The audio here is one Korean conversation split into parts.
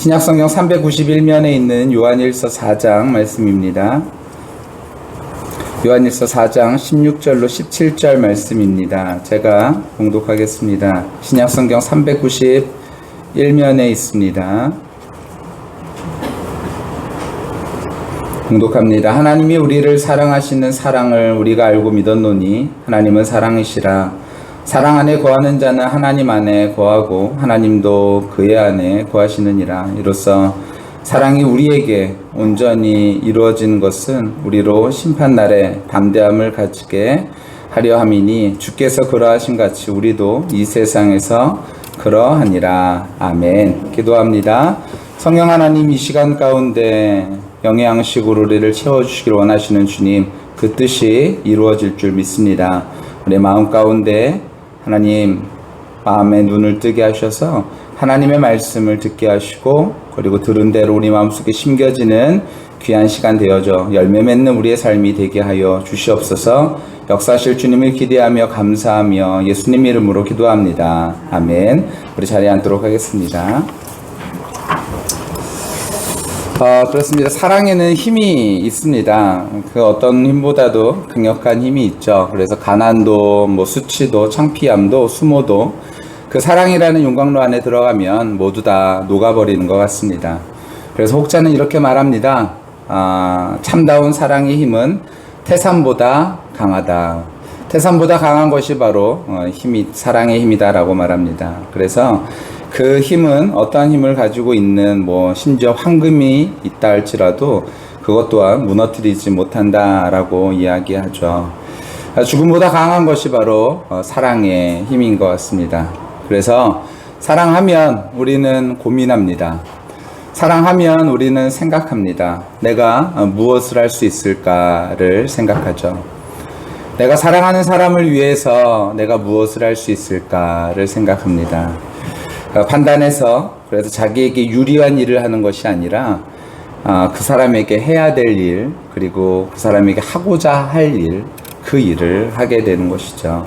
신약성경 391면에 있는 요한일서 4장 말씀입니다. 요한일서 4장 16절로 17절 말씀입니다. 제가 봉독하겠습니다. 신약성경 391면에 있습니다. 봉독합니다. 하나님이 우리를 사랑하시는 사랑을 우리가 알고 믿었노니 하나님은 사랑이시라. 사랑 안에 거하는 자는 하나님 안에 거하고 하나님도 그의 안에 거하시느니라. 이로써 사랑이 우리에게 온전히 이루어진 것은 우리로 심판날에 담대함을 가지게 하려 함이니 주께서 그러하신 같이 우리도 이 세상에서 그러하니라. 아멘. 기도합니다. 성령 하나님, 이 시간 가운데 영의 양식으로 우리를 채워주시길 원하시는 주님, 그 뜻이 이루어질 줄 믿습니다. 우리 마음 가운데 하나님 마음의 눈을 뜨게 하셔서 하나님의 말씀을 듣게 하시고, 그리고 들은 대로 우리 마음속에 심겨지는 귀한 시간 되어져 열매 맺는 우리의 삶이 되게 하여 주시옵소서. 역사하실 주님을 기대하며 감사하며 예수님 이름으로 기도합니다. 아멘. 우리 자리에 앉도록 하겠습니다. 그렇습니다. 사랑에는 힘이 있습니다. 그 어떤 힘보다도 강력한 힘이 있죠. 그래서 가난도, 수치도, 창피함도, 수모도 그 사랑이라는 용광로 안에 들어가면 모두 다 녹아버리는 것 같습니다. 그래서 혹자는 이렇게 말합니다. 참다운 사랑의 힘은 태산보다 강하다. 태산보다 강한 것이 바로 사랑의 힘이다라고 말합니다. 그래서 그 힘은 어떠한 힘을 가지고 있는 심지어 황금이 있다 할지라도 그것 또한 무너뜨리지 못한다라고 이야기하죠. 죽음보다 강한 것이 바로 사랑의 힘인 것 같습니다. 그래서 사랑하면 우리는 고민합니다. 사랑하면 우리는 생각합니다. 내가 무엇을 할 수 있을까를 생각하죠. 내가 사랑하는 사람을 위해서 내가 무엇을 할 수 있을까를 생각합니다. 판단해서 그래서 자기에게 유리한 일을 하는 것이 아니라 그 사람에게 해야 될 일, 그리고 그 사람에게 하고자 할 일, 그 일을 하게 되는 것이죠.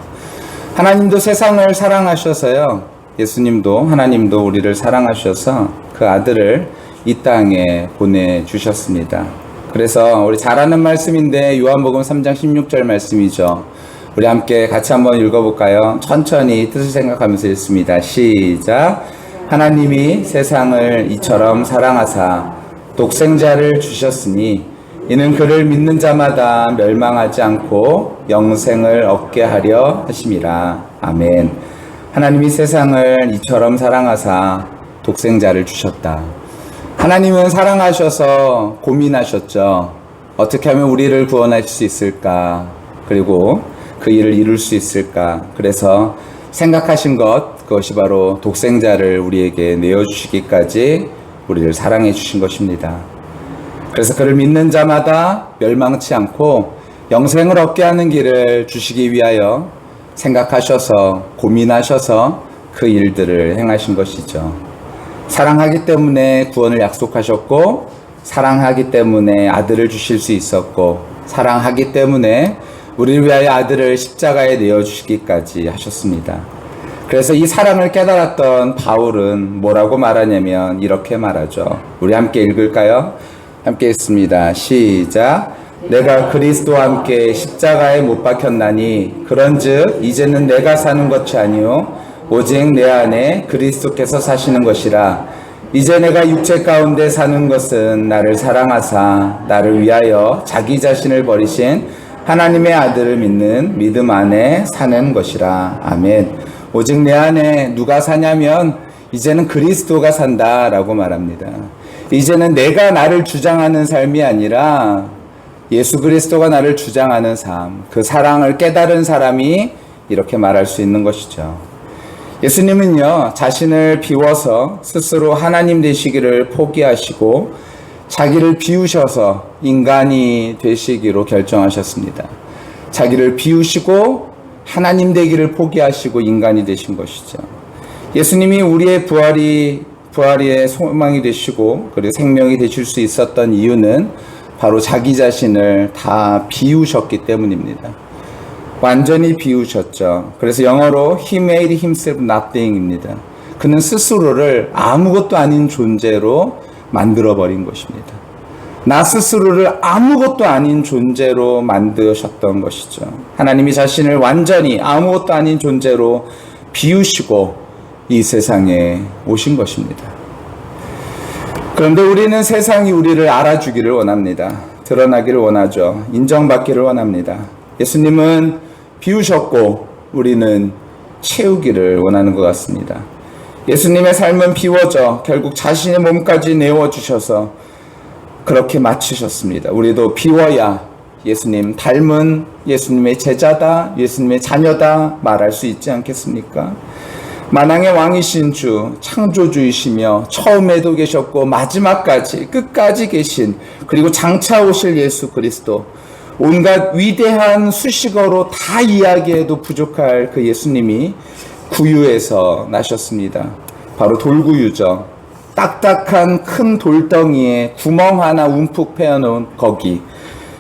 하나님도 세상을 사랑하셔서요, 예수님도 하나님도 우리를 사랑하셔서 그 아들을 이 땅에 보내주셨습니다. 그래서 우리 잘 아는 말씀인데 요한복음 3장 16절 말씀이죠. 우리 함께 같이 한번 읽어볼까요? 천천히 뜻을 생각하면서 읽습니다. 시작. 하나님이 세상을 이처럼 사랑하사 독생자를 주셨으니 이는 그를 믿는 자마다 멸망하지 않고 영생을 얻게 하려 하심이라. 아멘. 하나님이 세상을 이처럼 사랑하사 독생자를 주셨다. 하나님은 사랑하셔서 고민하셨죠. 어떻게 하면 우리를 구원하실 수 있을까? 그리고 그 일을 이룰 수 있을까? 그래서 생각하신 그것이 바로 독생자를 우리에게 내어주시기까지 우리를 사랑해 주신 것입니다. 그래서 그를 믿는 자마다 멸망치 않고 영생을 얻게 하는 길을 주시기 위하여 생각하셔서 고민하셔서 그 일들을 행하신 것이죠. 사랑하기 때문에 구원을 약속하셨고, 사랑하기 때문에 아들을 주실 수 있었고, 사랑하기 때문에 우리를 위하여 아들을 십자가에 내어주시기까지 하셨습니다. 그래서 이 사랑을 깨달았던 바울은 뭐라고 말하냐면 이렇게 말하죠. 우리 함께 읽을까요? 함께 읽습니다. 시작. 내가 그리스도와 함께 십자가에 못 박혔나니 그런즉 이제는 내가 사는 것이 아니요 오직 내 안에 그리스도께서 사시는 것이라. 이제 내가 육체 가운데 사는 것은 나를 사랑하사 나를 위하여 자기 자신을 버리신 하나님의 아들을 믿는 믿음 안에 사는 것이라. 아멘. 오직 내 안에 누가 사냐면 이제는 그리스도가 산다라고 말합니다. 이제는 내가 나를 주장하는 삶이 아니라 예수 그리스도가 나를 주장하는 삶, 그 사랑을 깨달은 사람이 이렇게 말할 수 있는 것이죠. 예수님은요, 자신을 비워서 스스로 하나님 되시기를 포기하시고 자기를 비우셔서 인간이 되시기로 결정하셨습니다. 자기를 비우시고 하나님 되기를 포기하시고 인간이 되신 것이죠. 예수님이 우리의 부활의 소망이 되시고 그리고 생명이 되실 수 있었던 이유는 바로 자기 자신을 다 비우셨기 때문입니다. 완전히 비우셨죠. 그래서 영어로 He made himself nothing입니다. 그는 스스로를 아무것도 아닌 존재로 만들어버린 것입니다. 나 스스로를 아무것도 아닌 존재로 만드셨던 것이죠. 하나님이 자신을 완전히 아무것도 아닌 존재로 비우시고 이 세상에 오신 것입니다. 그런데 우리는 세상이 우리를 알아주기를 원합니다. 드러나기를 원하죠. 인정받기를 원합니다. 예수님은 비우셨고 우리는 채우기를 원하는 것 같습니다. 예수님의 삶은 비워져 결국 자신의 몸까지 내어주셔서 그렇게 마치셨습니다. 우리도 비워야 예수님 닮은 예수님의 제자다, 예수님의 자녀다 말할 수 있지 않겠습니까? 만왕의 왕이신 주, 창조주이시며 처음에도 계셨고 마지막까지 끝까지 계신, 그리고 장차 오실 예수 그리스도, 온갖 위대한 수식어로 다 이야기해도 부족할 그 예수님이 구유에서 나셨습니다. 바로 돌구유죠. 딱딱한 큰 돌덩이에 구멍 하나 움푹 패어놓은 거기,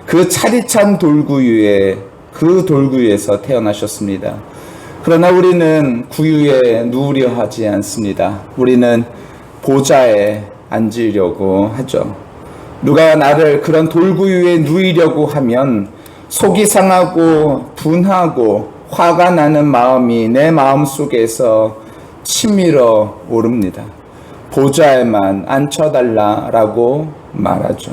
그 차디찬 돌구유에서 태어나셨습니다. 그러나 우리는 구유에 누우려 하지 않습니다. 우리는 보좌에 앉으려고 하죠. 누가 나를 그런 돌구유에 누이려고 하면 속이 상하고 분하고 화가 나는 마음이 내 마음 속에서 치밀어 오릅니다. 보좌에만 앉혀달라라고 말하죠.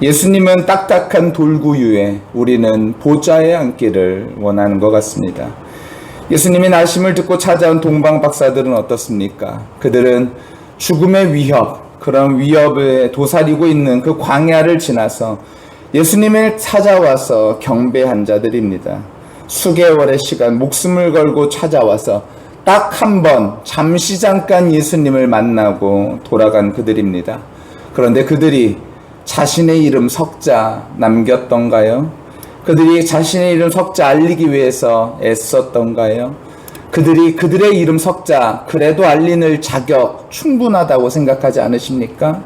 예수님은 딱딱한 돌구유에, 우리는 보좌에 앉기를 원하는 것 같습니다. 예수님의 나심을 듣고 찾아온 동방 박사들은 어떻습니까? 그들은 죽음의 위협, 그런 위협에 도사리고 있는 그 광야를 지나서 예수님을 찾아와서 경배한 자들입니다. 수개월의 시간 목숨을 걸고 찾아와서 딱 한 번 잠시 잠깐 예수님을 만나고 돌아간 그들입니다. 그런데 그들이 자신의 이름 석자 남겼던가요? 그들이 자신의 이름 석자 알리기 위해서 애썼던가요? 그들이 그들의 이름 석자 그래도 알리는 자격 충분하다고 생각하지 않으십니까?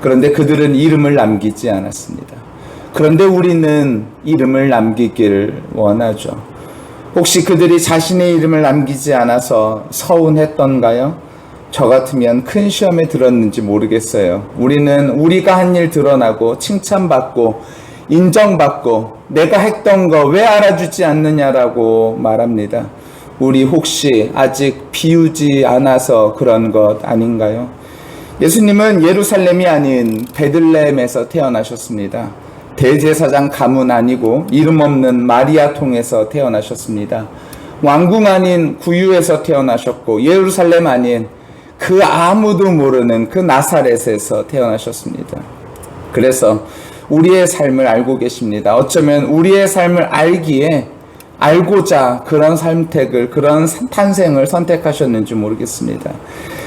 그런데 그들은 이름을 남기지 않았습니다. 그런데 우리는 이름을 남기기를 원하죠. 혹시 그들이 자신의 이름을 남기지 않아서 서운했던가요? 저 같으면 큰 시험에 들었는지 모르겠어요. 우리는 우리가 한 일 드러나고 칭찬받고 인정받고 내가 했던 거 왜 알아주지 않느냐라고 말합니다. 우리 혹시 아직 비우지 않아서 그런 것 아닌가요? 예수님은 예루살렘이 아닌 베들레헴에서 태어나셨습니다. 대제사장 가문 아니고 이름 없는 마리아 통에서 태어나셨습니다. 왕궁 아닌 구유에서 태어나셨고 예루살렘 아닌 그 아무도 모르는 그 나사렛에서 태어나셨습니다. 그래서 우리의 삶을 알고 계십니다. 어쩌면 우리의 삶을 알고자 그런 선택을, 그런 탄생을 선택하셨는지 모르겠습니다.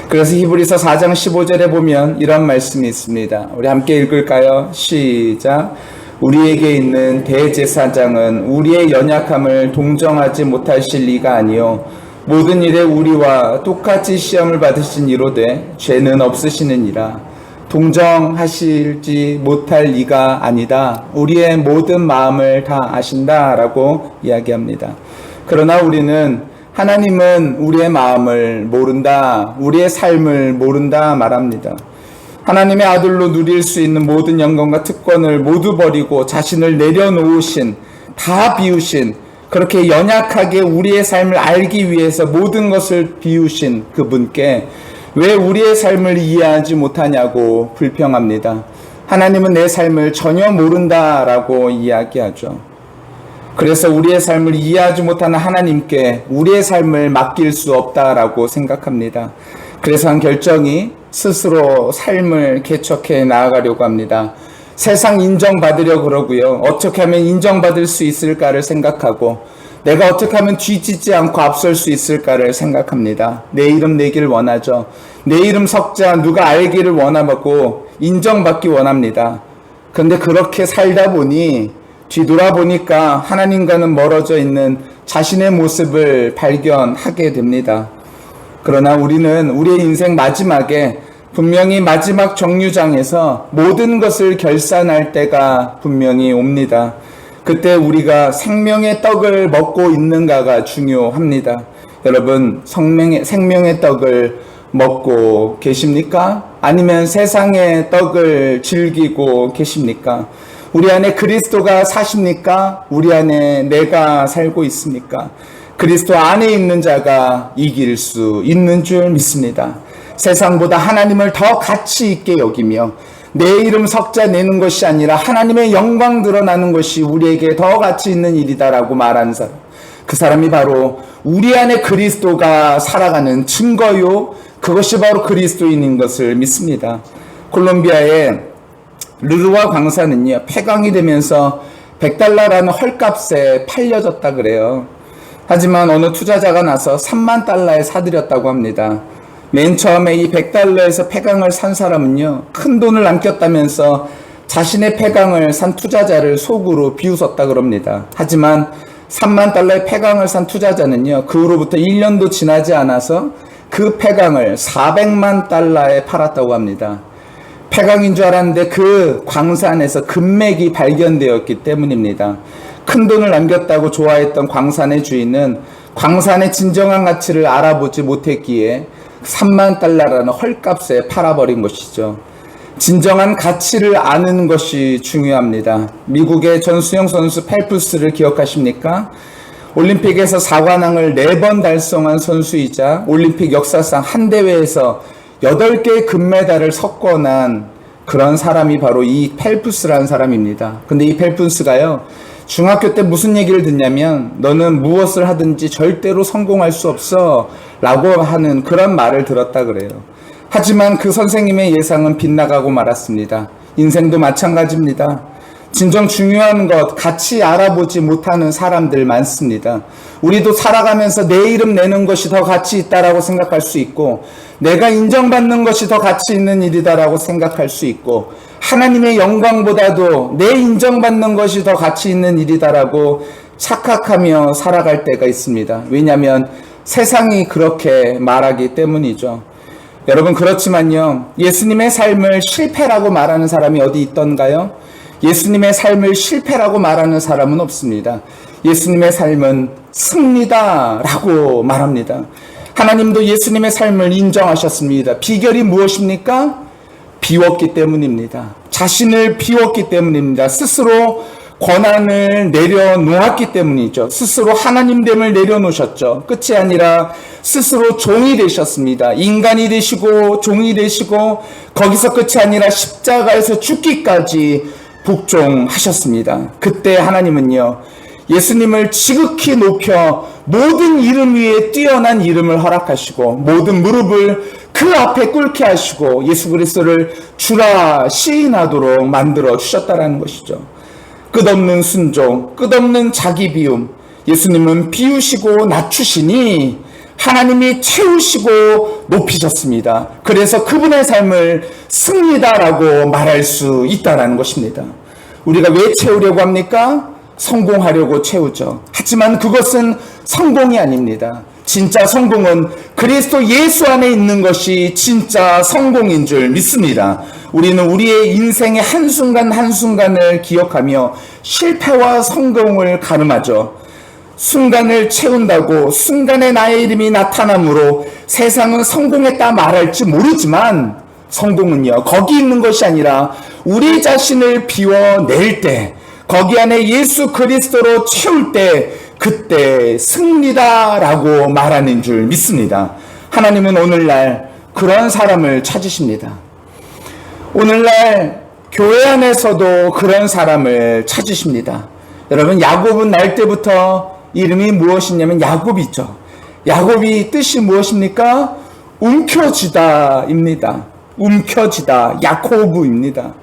그래서 히브리서 4장 15절에 보면 이런 말씀이 있습니다. 우리 함께 읽을까요? 시작. 우리에게 있는 대제사장은 우리의 연약함을 동정하지 못하실 리가 아니요 모든 일에 우리와 똑같이 시험을 받으신 이로되 죄는 없으시느니라. 동정하실지 못할 리가 아니다. 우리의 모든 마음을 다 아신다라고 이야기합니다. 그러나 우리는 하나님은 우리의 마음을 모른다, 우리의 삶을 모른다 말합니다. 하나님의 아들로 누릴 수 있는 모든 영광과 특권을 모두 버리고 자신을 내려놓으신, 다 비우신, 그렇게 연약하게 우리의 삶을 알기 위해서 모든 것을 비우신 그분께 왜 우리의 삶을 이해하지 못하냐고 불평합니다. 하나님은 내 삶을 전혀 모른다라고 이야기하죠. 그래서 우리의 삶을 이해하지 못하는 하나님께 우리의 삶을 맡길 수 없다라고 생각합니다. 그래서 한 결정이 스스로 삶을 개척해 나아가려고 합니다. 세상 인정받으려고 그러고요. 어떻게 하면 인정받을 수 있을까를 생각하고 내가 어떻게 하면 뒤지지 않고 앞설 수 있을까를 생각합니다. 내 이름 내기를 원하죠. 내 이름 석자 누가 알기를 원하고 인정받기 원합니다. 그런데 그렇게 살다 보니 뒤돌아보니까 하나님과는 멀어져 있는 자신의 모습을 발견하게 됩니다. 그러나 우리는 우리의 인생 마지막에 분명히 마지막 정류장에서 모든 것을 결산할 때가 분명히 옵니다. 그때 우리가 생명의 떡을 먹고 있는가가 중요합니다. 여러분, 생명의 떡을 먹고 계십니까? 아니면 세상의 떡을 즐기고 계십니까? 우리 안에 그리스도가 사십니까? 우리 안에 내가 살고 있습니까? 그리스도 안에 있는 자가 이길 수 있는 줄 믿습니다. 세상보다 하나님을 더 가치 있게 여기며 내 이름 석자 내는 것이 아니라 하나님의 영광 드러나는 것이 우리에게 더 가치 있는 일이다라고 말하는 사람, 그 사람이 바로 우리 안에 그리스도가 살아가는 증거요, 그것이 바로 그리스도인인 것을 믿습니다. 콜롬비아의 르루아 광산은요, 폐광이 되면서 $100라는 헐값에 팔려졌다 그래요. 하지만 어느 투자자가 나서 $30,000에 사들였다고 합니다. 맨 처음에 이 $100에서 폐광을 산 사람은요, 큰 돈을 남겼다면서 자신의 폐광을 산 투자자를 속으로 비웃었다 그럽니다. 하지만 $30,000의 폐광을 산 투자자는요, 그 후로부터 1년도 지나지 않아서 그 폐광을 $400만 팔았다고 합니다. 폐광인 줄 알았는데 그 광산에서 금맥이 발견되었기 때문입니다. 큰 돈을 남겼다고 좋아했던 광산의 주인은 광산의 진정한 가치를 알아보지 못했기에 $30,000라는 헐값에 팔아버린 것이죠. 진정한 가치를 아는 것이 중요합니다. 미국의 전수영 선수 펠프스를 기억하십니까? 올림픽에서 4관왕을 4번 달성한 선수이자 올림픽 역사상 한 대회에서 8개의 금메달을 석권한 그런 사람이 바로 이 펠프스라는 사람입니다. 근데 이 펠프스가요, 중학교 때 무슨 얘기를 듣냐면 너는 무엇을 하든지 절대로 성공할 수 없어 라고 하는 그런 말을 들었다 그래요. 하지만 그 선생님의 예상은 빗나가고 말았습니다. 인생도 마찬가지입니다. 진정 중요한 것, 같이 알아보지 못하는 사람들 많습니다. 우리도 살아가면서 내 이름 내는 것이 더 가치 있다라고 생각할 수 있고, 내가 인정받는 것이 더 가치 있는 일이다라고 생각할 수 있고, 하나님의 영광보다도 내 인정받는 것이 더 가치 있는 일이다라고 착각하며 살아갈 때가 있습니다. 왜냐하면 세상이 그렇게 말하기 때문이죠. 여러분, 그렇지만요, 예수님의 삶을 실패라고 말하는 사람이 어디 있던가요? 예수님의 삶을 실패라고 말하는 사람은 없습니다. 예수님의 삶은 승리다라고 말합니다. 하나님도 예수님의 삶을 인정하셨습니다. 비결이 무엇입니까? 비웠기 때문입니다. 자신을 비웠기 때문입니다. 스스로 권한을 내려놓았기 때문이죠. 스스로 하나님됨을 내려놓으셨죠. 끝이 아니라 스스로 종이 되셨습니다. 인간이 되시고 종이 되시고 거기서 끝이 아니라 십자가에서 죽기까지 복종하셨습니다. 그때 하나님은요, 예수님을 지극히 높여 모든 이름 위에 뛰어난 이름을 허락하시고 모든 무릎을 그 앞에 꿇게 하시고 예수 그리스도를 주라 시인하도록 만들어 주셨다라는 것이죠. 끝없는 순종, 끝없는 자기 비움, 예수님은 비우시고 낮추시니 하나님이 채우시고 높이셨습니다. 그래서 그분의 삶을 승리다라고 말할 수 있다라는 것입니다. 우리가 왜 채우려고 합니까? 성공하려고 채우죠. 하지만 그것은 성공이 아닙니다. 진짜 성공은 그리스도 예수 안에 있는 것이 진짜 성공인 줄 믿습니다. 우리는 우리의 인생의 한순간 한순간을 기억하며 실패와 성공을 가늠하죠. 순간을 채운다고 순간에 나의 이름이 나타나므로 세상은 성공했다 말할지 모르지만 성공은요, 거기 있는 것이 아니라 우리 자신을 비워낼 때, 거기 안에 예수 그리스도로 채울 때, 그때 승리다라고 말하는 줄 믿습니다. 하나님은 오늘날 그런 사람을 찾으십니다. 오늘날 교회 안에서도 그런 사람을 찾으십니다. 여러분, 야곱은 날 때부터 이름이 무엇이냐면 야곱이죠. 야곱이 뜻이 무엇입니까? 움켜쥐다입니다. 움켜쥐다, 야코브입니다.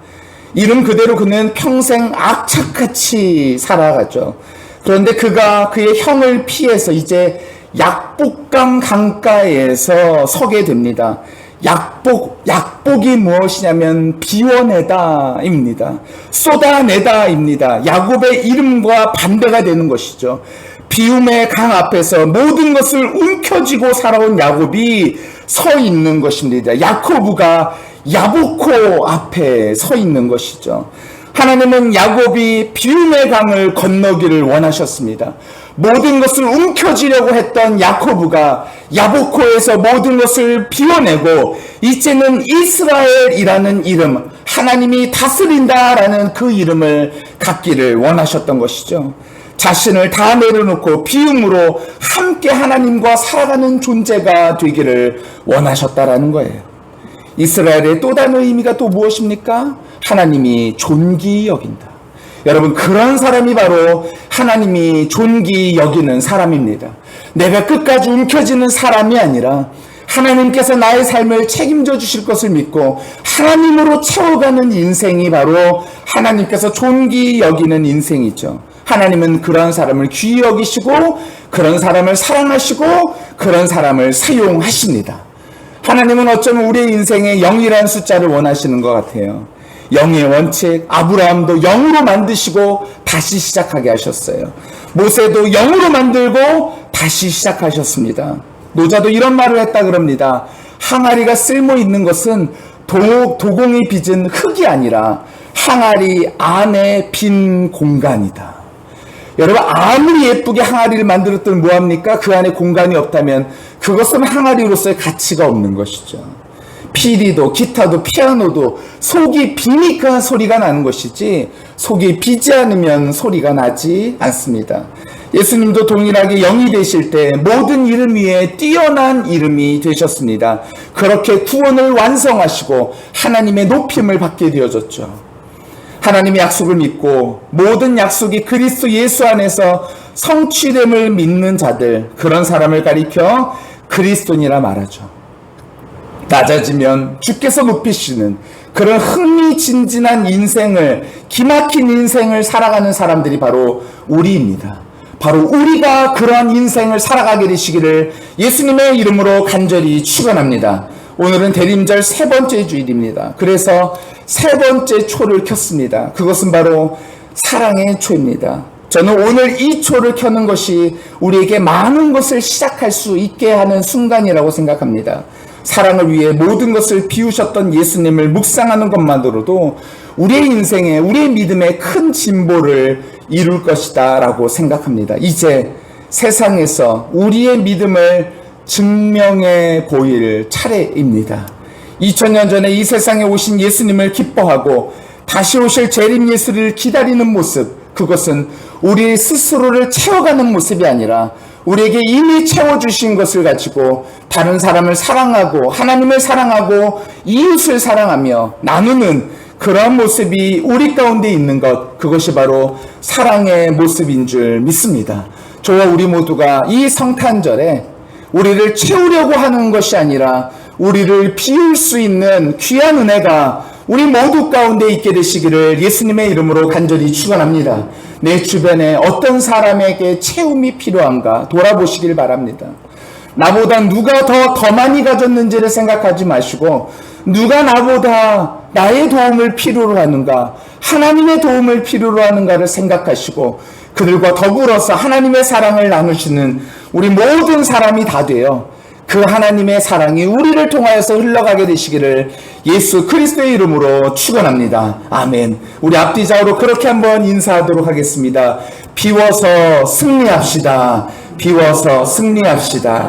이름 그대로 그는 평생 악착같이 살아가죠. 그런데 그가 그의 형을 피해서 이제 약복강 강가에서 서게 됩니다. 약복이 무엇이냐면 비워내다입니다. 쏟아내다입니다. 야곱의 이름과 반대가 되는 것이죠. 비움의 강 앞에서 모든 것을 움켜쥐고 살아온 야곱이 서 있는 것입니다. 야코브가 야보코 앞에 서 있는 것이죠. 하나님은 야곱이 비움의 강을 건너기를 원하셨습니다. 모든 것을 움켜쥐려고 했던 야코브가 야보코에서 모든 것을 비워내고 이제는 이스라엘이라는 이름, 하나님이 다스린다라는 그 이름을 갖기를 원하셨던 것이죠. 자신을 다 내려놓고 비움으로 함께 하나님과 살아가는 존재가 되기를 원하셨다라는 거예요. 이스라엘의 또 다른 의미가 또 무엇입니까? 하나님이 존귀 여긴다. 여러분, 그런 사람이 바로 하나님이 존귀 여기는 사람입니다. 내가 끝까지 움켜쥐는 사람이 아니라 하나님께서 나의 삶을 책임져 주실 것을 믿고 하나님으로 채워가는 인생이 바로 하나님께서 존귀 여기는 인생이죠. 하나님은 그런 사람을 귀히 여기시고 그런 사람을 사랑하시고 그런 사람을 사용하십니다. 하나님은 어쩌면 우리의 인생에 0이라는 숫자를 원하시는 것 같아요. 0의 원칙, 아브라함도 0으로 만드시고 다시 시작하게 하셨어요. 모세도 0으로 만들고 다시 시작하셨습니다. 노자도 이런 말을 했다 그럽니다. 항아리가 쓸모 있는 것은 도공이 빚은 흙이 아니라 항아리 안에 빈 공간이다. 여러분, 아무리 예쁘게 항아리를 만들었더니 뭐합니까? 그 안에 공간이 없다면 그것은 항아리로서의 가치가 없는 것이죠. 피리도, 기타도, 피아노도 속이 비니까 소리가 나는 것이지 속이 비지 않으면 소리가 나지 않습니다. 예수님도 동일하게 영이 되실 때 모든 이름 위에 뛰어난 이름이 되셨습니다. 그렇게 구원을 완성하시고 하나님의 높임을 받게 되어졌죠. 하나님의 약속을 믿고 모든 약속이 그리스도 예수 안에서 성취됨을 믿는 자들, 그런 사람을 가리켜 그리스도인이라 말하죠. 낮아지면 주께서 높이시는 그런 흥미진진한 인생을, 기막힌 인생을 살아가는 사람들이 바로 우리입니다. 바로 우리가 그러한 인생을 살아가게 되시기를 예수님의 이름으로 간절히 축원합니다. 오늘은 대림절 세 번째 주일입니다. 그래서 세 번째 초를 켰습니다. 그것은 바로 사랑의 초입니다. 저는 오늘 이 초를 켜는 것이 우리에게 많은 것을 시작할 수 있게 하는 순간이라고 생각합니다. 사랑을 위해 모든 것을 비우셨던 예수님을 묵상하는 것만으로도 우리의 인생에, 우리의 믿음에 큰 진보를 이룰 것이다 라고 생각합니다. 이제 세상에서 우리의 믿음을 증명해 보일 차례입니다. 2000년 전에 이 세상에 오신 예수님을 기뻐하고 다시 오실 재림 예수를 기다리는 모습, 그것은 우리 스스로를 채워가는 모습이 아니라 우리에게 이미 채워주신 것을 가지고 다른 사람을 사랑하고 하나님을 사랑하고 이웃을 사랑하며 나누는 그런 모습이 우리 가운데 있는 것, 그것이 바로 사랑의 모습인 줄 믿습니다. 저와 우리 모두가 이 성탄절에 우리를 채우려고 하는 것이 아니라 우리를 비울 수 있는 귀한 은혜가 우리 모두 가운데 있게 되시기를 예수님의 이름으로 간절히 축원합니다. 내 주변에 어떤 사람에게 채움이 필요한가 돌아보시길 바랍니다. 나보다 누가 더 많이 가졌는지를 생각하지 마시고 누가 나보다 나의 도움을 필요로 하는가, 하나님의 도움을 필요로 하는가를 생각하시고 그들과 더불어서 하나님의 사랑을 나누시는 우리 모든 사람이 다 되어 그 하나님의 사랑이 우리를 통하여서 흘러가게 되시기를 예수 그리스도의 이름으로 축원합니다. 아멘. 우리 앞뒤 좌우로 그렇게 한번 인사하도록 하겠습니다. 비워서 승리합시다. 비워서 승리합시다.